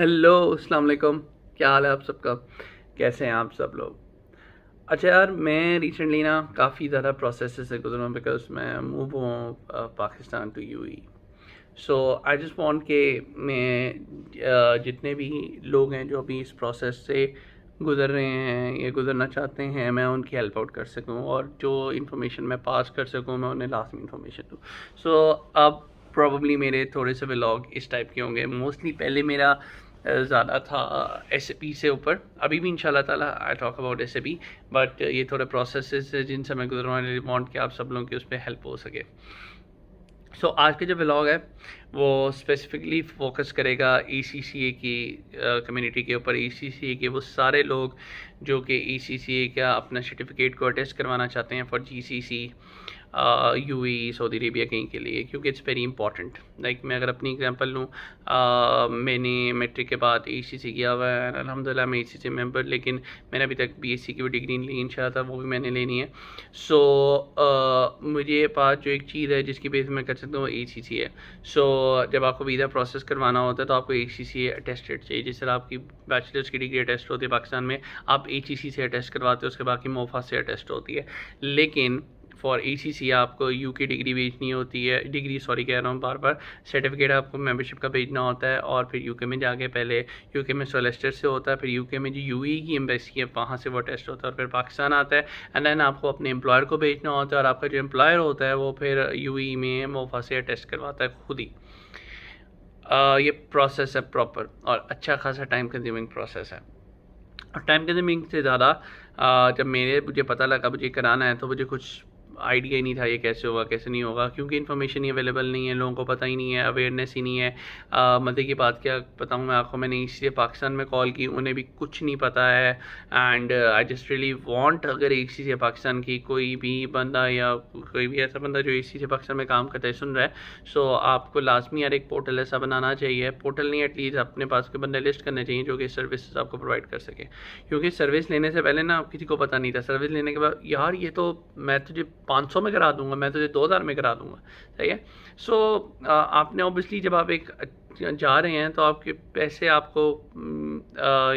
Hello, अस्सलाम वालेकुम। क्या हाल है आप सबका? कैसे हैं आप सब लोग? अच्छा यार, मैं रिसेंटली ना काफ़ी ज़्यादा प्रोसेस से गुजरा हूँ बिकॉज मैं मूव हुआ Pakistan to UAE. So I just want के मैं जितने भी लोग हैं जो अभी इस प्रोसेस से गुजर रहे हैं या गुजरना चाहते हैं, मैं उनकी हेल्प आउट कर सकूं और जो इन्फॉर्मेशन मैं पास कर सकूं मैं उन्हें लाजमी इन्फॉर्मेशन दूं। सो अब प्रॉब्ली मेरे थोड़े से व्लॉग इस टाइप के होंगे। मोस्टली पहले मेरा ज़्यादा था एस से ऊपर, अभी भी इंशाल्लाह ताला I talk about S, but ये थोड़े प्रोसेस जिनसे मैं गुजर रहा हूँ, आई वांट कि आप सब लोगों की उस पर हेल्प हो सके। सो आज का जो व्लॉग है वो स्पेसिफिकली फोकस करेगा ECCA की कम्युनिटी के ऊपर। ECCA के वो सारे लोग जो कि ECCA का अपना सर्टिफिकेट को अटेस्ट करवाना चाहते हैं for GCC, UAE, Saudi Arabia कहीं के लिए, क्योंकि इट्स वेरी इंपॉर्टेंट। लाइक मैं अगर अपनी एग्जांपल लूँ, मैंने मैट्रिक के बाद ECC किया हुआ है, अल्हम्दुलिल्लाह मैं ECC मेंबर, लेकिन मैंने अभी तक BSc की वो डिग्री नहीं ली, इंशाल्लाह वो भी मैंने लेनी है। सो मुझे पास जो एक चीज़ है जिसकी बेस मैं कर सकता हूँ ECC है। सो जब आपको वीज़ा प्रोसेस करवाना होता है तो आपको ECC अटेस्टेड चाहिए। जिस तरह आपकी बैचलर्स की डिग्री अटेस्ट होती है पाकिस्तान में, आप ECC से अटेस्ट करवाते हो, उसके बाद की मोफा से अटेस्ट होती है। लेकिन फॉर ECC आपको UK डिग्री भेजनी होती है, डिग्री सॉरी कह रहा हूँ बार बार, सर्टिफिकेट आपको मेंबरशिप का भेजना होता है और फिर UK में जाके पहले UK में सोलेस्टर से होता है, फिर UK में जो UAE की एम्बेसी है वहाँ से वो टेस्ट होता है और फिर पाकिस्तान आता है। एंड देन आपको अपने एम्प्लॉयर को भेजना होता है और आपका जो एम्प्लॉयर होता है वो फिर UAE में मोफा से टेस्ट करवाता है खुद ही। ये प्रोसेस है प्रॉपर और अच्छा खासा टाइम कंज्यूमिंग प्रोसेस है। और टाइम कंज्यूमिंग से ज़्यादा जब मुझे पता लगा मुझे कराना है तो मुझे कुछ आइडिया ही नहीं था ये कैसे होगा कैसे नहीं होगा, क्योंकि इन्फॉर्मेशन ही अवेलेबल नहीं है, लोगों को पता ही नहीं है, अवेयरनेस ही नहीं है। मज़े की बात क्या बताऊँ मैं आपको, मैंने इसलिए पाकिस्तान में कॉल की, उन्हें भी कुछ नहीं पता है। And I just really want, अगर इसी से पाकिस्तान की कोई भी बंदा या कोई भी ऐसा बंदा जो इसी से पाकिस्तान में काम करता है सुन रहा है, सो आपको लाजमी यार एक पोर्टल ऐसा बनाना चाहिए, पोर्टल नहीं एटलीस्ट अपने पास के बंदे लिस्ट करने चाहिए जो कि सर्विस आपको प्रोवाइड कर सके। क्योंकि सर्विस लेने से पहले ना किसी को पता नहीं था, सर्विस लेने के बाद यार ये तो मैं तुझे 500 में करा दूंगा, मैं तुझे 2000 में करा दूंगा, सही है। सो आपने ऑब्वियसली जब आप एक जा रहे हैं तो आपके पैसे आपको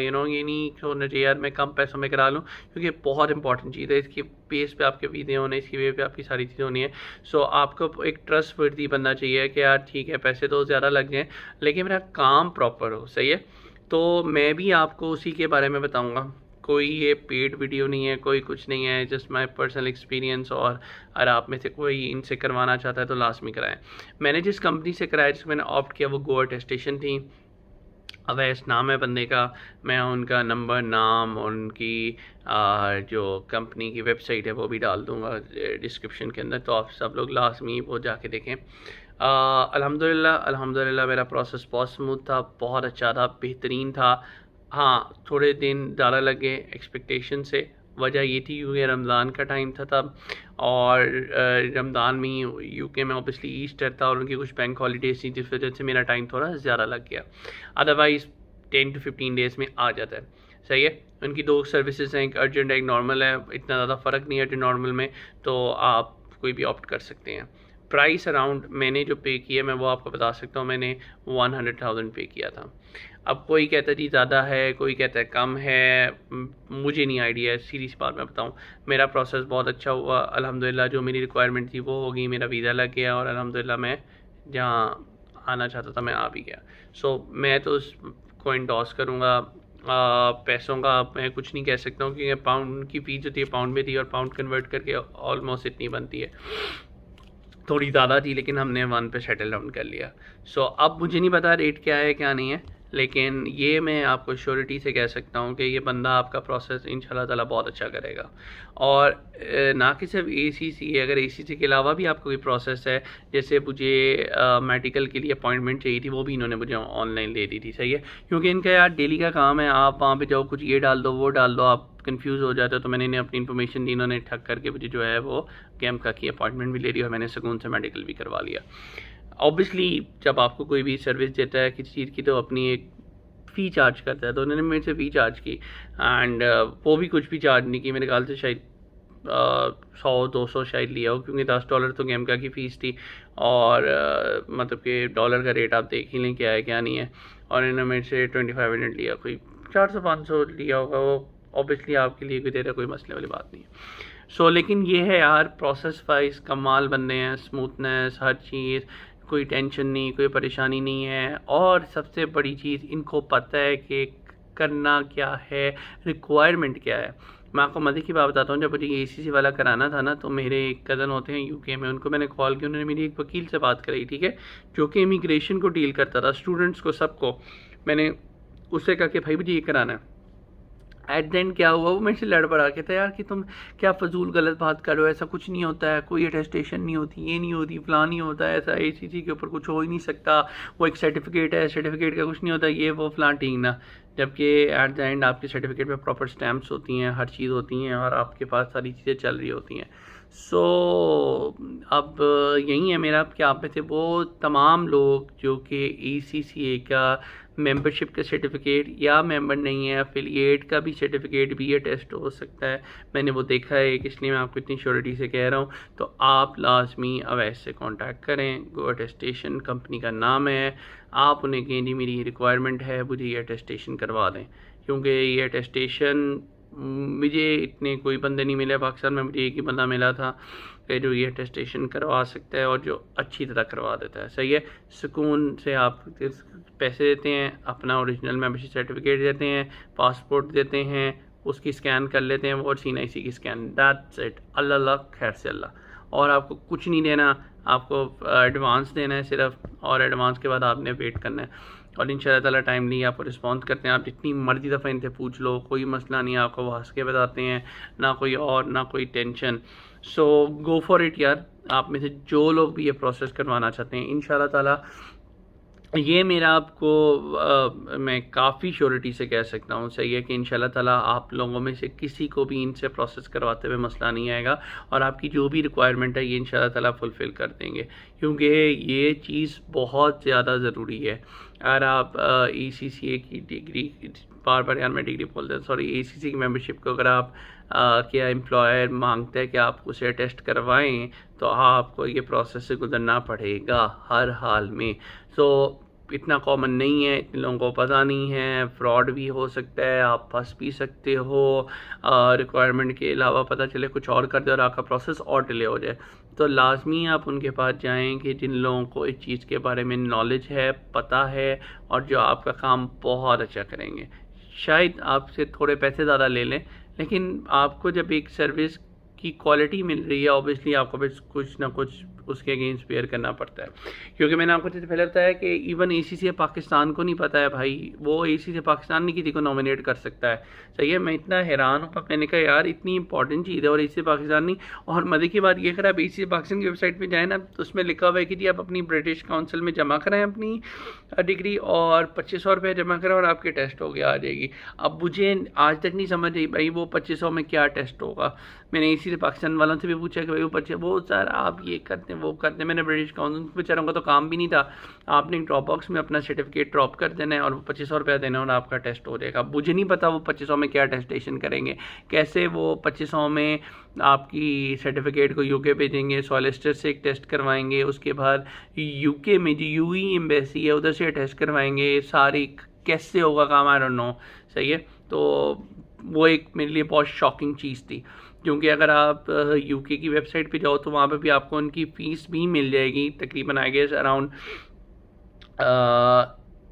ये नहीं होना चाहिए यार मैं कम पैसों में करा लूँ, क्योंकि बहुत इंपॉर्टेंट चीज़ है। इसकी बेस पे आपके वीज़े होने, इसकी बेस पे आपकी सारी चीज़ें होनी है। सो आपको एक ट्रस्ट वर्दी बनना चाहिए कि यार ठीक है पैसे तो ज़्यादा लग जाएँ लेकिन मेरा काम प्रॉपर हो, सही है। तो मैं भी आपको उसी के बारे में बताऊँगा, कोई ये पेड वीडियो नहीं है, कोई कुछ नहीं है, जस्ट माय पर्सनल एक्सपीरियंस। और अगर आप में से कोई इनसे करवाना चाहता है तो लाजमी कराएं। मैंने जिस कंपनी से कराया, जिसको मैंने ऑप्ट किया, वो गो अटेस्टेशन थी। अवैस नाम है बंदे का, मैं उनका नंबर, नाम और उनकी जो कंपनी की वेबसाइट है वो भी डाल दूँगा डिस्क्रिप्शन के अंदर, तो आप सब लोग लाजमी वो जाके देखें। अल्हम्दुलिल्लाह अल्हम्दुलिल्लाह मेरा प्रोसेस बहुत स्मूथ था, बहुत अच्छा था, बेहतरीन था। हाँ, थोड़े दिन ज़्यादा लगे एक्सपेक्टेशन से, वजह ये थी क्योंकि रमज़ान का टाइम था तब, और रमज़ान में UK में ऑब्वियसली ईस्टर था और उनकी कुछ बैंक हॉलीडेज थी, जिस वजह से मेरा टाइम थोड़ा ज़्यादा लग गया। अदरवाइज़ 10 to 15 डेज़ में आ जाता है, सही है। उनकी दो सर्विसेज हैं, एक अर्जेंट एक नॉर्मल है, इतना ज़्यादा फ़र्क नहीं है अर्जेंट नॉर्मल में, तो आप कोई भी ऑप्ट कर सकते हैं। प्राइस अराउंड मैंने जो पे किया मैं वो आपको बता सकता हूँ, मैंने 100,000 पे किया था। अब कोई कहता है जी ज़्यादा है, कोई कहता है कम है, मुझे नहीं आइडिया है, सीरियस बात मैं बताऊँ। मेरा प्रोसेस बहुत अच्छा हुआ अल्हम्दुलिल्लाह, जो मेरी रिक्वायरमेंट थी वो हो गई, मेरा वीज़ा लग गया और अल्हम्दुलिल्लाह मैं जहाँ आना चाहता था मैं आ भी गया। सो मैं तो उसको इंडोर्स करूँगा। पैसों का मैं कुछ नहीं कह सकता हूँ, क्योंकि पाउंड की फ़ीस जो थी पाउंड में थी और पाउंड कन्वर्ट करके ऑलमोस्ट इतनी बनती है, थोड़ी ज़्यादा थी, लेकिन हमने 1 पे सेटल डाउन कर लिया। सो अब मुझे नहीं पता रेट क्या है क्या नहीं है, लेकिन ये मैं आपको श्योरिटी से कह सकता हूँ कि ये बंदा आपका प्रोसेस इंशाल्लाह ताला बहुत अच्छा करेगा। और ना कि सिर्फ ACC, अगर ACC के अलावा भी आपका कोई प्रोसेस है, जैसे मुझे मेडिकल के लिए अपॉइंटमेंट चाहिए थी, वो भी इन्होंने मुझे ऑनलाइन दे दी थी, सही है। क्योंकि इनका यार डेली का काम है, आप वहाँ पे जाओ, कुछ ये डाल दो वो डाल दो, आप कंफ्यूज हो जाते हो। तो मैंने इन्हें अपनी इन्फॉर्मेशन दी, इन्होंने ठग करके मुझे जो है वो कैम्प की अपॉइंटमेंट भी ले ली और मैंने सुकून से मेडिकल भी करवा लिया। ऑब्वियसली जब आपको कोई भी सर्विस देता है किसी चीज़ की तो अपनी एक फ़ी चार्ज करता है, तो उन्होंने मेरे से फ़ी चार्ज की। एंड वो भी कुछ भी चार्ज नहीं की, मेरे ख्याल से शायद 100-200 शायद लिया हो, क्योंकि $10 तो गेमका की फ़ीस थी। और मतलब कि डॉलर का रेट आप देख ही लें क्या है क्या नहीं है। और इन्होंने मेरे से 25 मिनट लिया, कोई 400-500 लिया होगा, वो ऑब्वियसली आपके लिए कोई कोई मसले वाली बात नहीं है। सो लेकिन ये है यार, प्रोसेस वाइज कमाल बंदे हैं, स्मूथनेस, हर चीज़, कोई टेंशन नहीं, कोई परेशानी नहीं है। और सबसे बड़ी चीज़, इनको पता है कि करना क्या है, रिक्वायरमेंट क्या है। मैं आपको मज़े की बात बताता हूँ, जब मुझे ACC वाला कराना था ना, तो मेरे एक कज़न होते हैं UK में, उनको मैंने कॉल किया, उन्होंने मेरी एक वकील से बात कराई, ठीक है, जो कि इमिग्रेशन को डील करता था, स्टूडेंट्स को, सबको। मैंने उससे कहा कि भाई मुझे ये कराना है। एट द एंड क्या हुआ, वो मेरे से लड़ पड़ा के था, यार कि तुम क्या फजूल गलत बात कर रहे हो, ऐसा कुछ नहीं होता है, कोई अटेस्टेशन नहीं होती, ये नहीं होती, फलां नहीं होता है, ऐसा ACC के ऊपर कुछ हो ही नहीं सकता, वो एक सर्टिफिकेट है, सर्टिफिकेट का कुछ नहीं होता, ये वो फलां ठीक ना। जबकि एट द एंड आपके सर्टिफिकेट में प्रॉपर स्टैम्प्स होती हैं, हर चीज़ होती हैं, और आपके पास सारी चीज़ें चल रही होती हैं। सो अब यही है मेरा, कि आप में से वो तमाम लोग जो कि ACCA का मेंबरशिप का सर्टिफिकेट, या मेंबर नहीं है, एफिलिएट का भी सर्टिफिकेट भी ये टेस्ट हो सकता है, मैंने वो देखा है, इसलिए मैं आपको इतनी श्योरिटी से कह रहा हूँ। तो आप लाजमी अवैस से कांटेक्ट करें, गो अटेस्टेशन कंपनी का नाम है, आप उन्हें कहें जी मेरी ये रिक्वायरमेंट है, मुझे ये अटेस्टेशन करवा दें। क्योंकि ये अटेस्टेशन मुझे इतने कोई बंदे नहीं मिले पाकिस्तान में, मुझे एक ही बंदा मिला था कि जो ये अटेस्टेशन करवा सकता है और जो अच्छी तरह करवा देता है। सही है, सुकून से आप पैसे देते हैं, अपना ओरिजिनल मेंबरशिप सर्टिफिकेट देते हैं, पासपोर्ट देते हैं, उसकी स्कैन कर लेते हैं, और CNIC की स्कैन, दैट्स इट। अल्लाह खैर से अल्लाह। और आपको कुछ नहीं देना, आपको एडवांस देना है सिर्फ, और एडवांस के बाद आपने वेट करना है। और इंशाल्लाह ताला टाइमली आपको रिस्पॉन्स करते हैं। आप जितनी मर्जी दफ़ा इनसे पूछ लो, कोई मसला नहीं, आपको वो हंस के बताते हैं, ना कोई और, ना कोई tension. So go for it यार। आप में से जो लोग भी ये प्रोसेस करवाना चाहते हैं, इंशाल्लाह ताला ये मेरा आपको मैं काफ़ी श्योरिटी से कह सकता हूँ, सही है, कि इंशाल्लाह ताला आप लोगों में से किसी को भी इनसे प्रोसेस करवाते हुए मसला नहीं आएगा, और आपकी जो भी रिक्वायरमेंट है ये इंशाल्लाह ताला फुलफ़िल कर देंगे। क्योंकि ये चीज़ बहुत ज़्यादा ज़रूरी है। अगर आप ACCA की डिग्री, बार यार मैं डिग्री बोलता हूँ, सॉरी, ACC की मेम्बरशिप को अगर आप क्या एम्प्लॉयर मांगता है कि आप उसे टेस्ट करवाएं, तो आपको ये प्रोसेस से गुजरना पड़ेगा हर हाल में। सो इतना कॉमन नहीं है, इतने लोगों को पता नहीं है, फ्रॉड भी हो सकता है, आप फंस भी सकते हो, रिक्वायरमेंट के अलावा पता चले कुछ और कर दे और आपका प्रोसेस और डिले हो जाए। तो लाजमी आप उनके पास जाएं कि जिन लोगों को इस चीज़ के बारे में नॉलेज है, पता है, और जो आपका काम बहुत अच्छा करेंगे। शायद आपसे थोड़े पैसे ज़्यादा ले लें, लेकिन आपको जब एक सर्विस की क्वालिटी मिल रही है, ऑब्वियसली आपको भी कुछ ना कुछ उसके अगेंस्ट पेयर करना पड़ता है। क्योंकि मैंने आपको जैसे पहले बताया कि इवन ACC पाकिस्तान को नहीं पता है भाई, वो ACC पाकिस्तान नहीं किसी को नॉमिनेट कर सकता है। सही है, मैं इतना हैरान हूँ, मैंने कहा यार इतनी इंपॉर्टेंट चीज़ है और ACC पाकिस्तान नहीं। और मज़े की बात ये, अगर आप ACC पाकिस्तान की वेबसाइट पर जाए ना, तो उसमें लिखा हुआ है कि जी आप अपनी ब्रिटिश काउंसिल में जमा कराएं अपनी डिग्री, और 2500 रुपये जमा करें और आपके टेस्ट हो गया आ जाएगी। अब मुझे आज तक नहीं समझ आई भाई वो 2500 में क्या टेस्ट होगा। मैंने ACC पाकिस्तान वालों से भी पूछा कि भाई वो सर आप ये करते हैं, वो करते हैं। मैंने ब्रिटिश काउंसिल बेचारों का तो काम भी नहीं था, आपने ड्रॉप बॉक्स में अपना सर्टिफिकेट ड्रॉप कर देना है और 2500 रुपया देना है और आपका टेस्ट हो जाएगा। मुझे नहीं पता वो 2500 में क्या टेस्टेशन करेंगे, कैसे वो 2500 में आपकी सर्टिफिकेट को UK भेजेंगे, सॉलिसिटर से एक टेस्ट करवाएंगे, उसके बाद UK में जो UE एम्बेसी है उधर से टेस्ट करवाएंगे, सारी कैसे होगा काम, आई डोंट नो। सही है, तो वो एक मेरे लिए बहुत शॉकिंग चीज़ थी। क्योंकि अगर आप UK की वेबसाइट पे जाओ तो वहाँ पे भी आपको उनकी फ़ीस भी मिल जाएगी, तकरीबन आई गेस अराउंड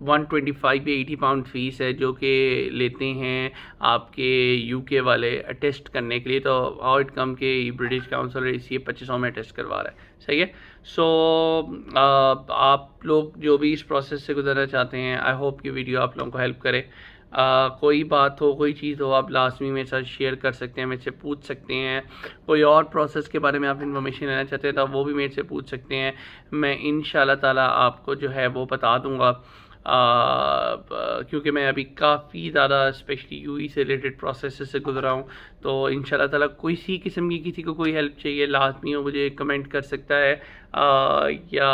125 या 80 पाउंड फ़ीस है जो कि लेते हैं आपके UK वाले टेस्ट करने के लिए। तो हाउ इट कम के ब्रिटिश काउंसिल इसी 2500 में टेस्ट करवा रहा है। सही है, सो आप लोग जो भी इस प्रोसेस से गुजरना चाहते हैं, आई होप कि वीडियो आप लोगों को हेल्प करे। कोई बात हो, कोई चीज़ हो, आप लाजमी मेरे साथ शेयर कर सकते हैं, मेरे से पूछ सकते हैं। कोई और प्रोसेस के बारे में आप इन्फॉर्मेशन लेना चाहते हैं तो वो भी मेरे से पूछ सकते हैं, मैं इंशाल्लाह ताला आपको जो है वो बता दूंगा। क्योंकि मैं अभी काफ़ी ज़्यादा स्पेशली UE से रिलेटेड प्रोसेस से गुजरा हूँ, तो इंशाल्लाह ताला किसी किस्म की किसी को कोई हेल्प चाहिए लाजमी हो मुझे कमेंट कर सकता है। या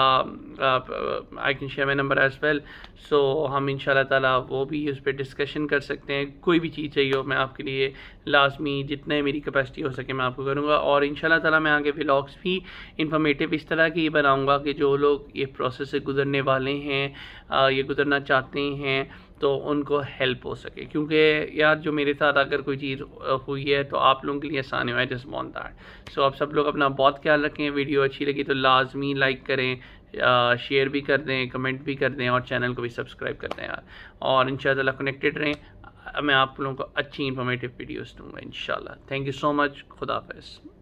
I can share my number as well. So हम इंशाल्लाह ताला वो भी उस पर डिस्कशन कर सकते हैं। कोई भी चीज़ चाहिए हो मैं आपके लिए लाजमी जितने मेरी कैपेसिटी हो सके मैं आपको करूँगा। और इंशाल्लाह ताला मैं आगे व्लॉग्स भी इंफॉर्मेटिव इस तरह की बनाऊँगा कि जो लोग ये प्रोसेस से गुजरने वाले हैं, ये गुजरना चाहते हैं, तो उनको हेल्प हो सके। क्योंकि यार जो मेरे साथ अगर कोई चीज़ हुई है तो आप लोगों के लिए आसान है। I just want that. So आप सब लोग अपना बहुत ख्याल रखें। वीडियो अच्छी लगी तो लाजमी लाइक करें, शेयर भी कर दें, कमेंट भी कर दें और चैनल को भी सब्सक्राइब कर दें यार। और इंशाल्लाह कनेक्टेड रहें। मैं आप लोगों को अच्छी इंफॉर्मेटिव वीडियोस दूंगा इंशाल्लाह। Thank you so much. खुदा हाफिज़।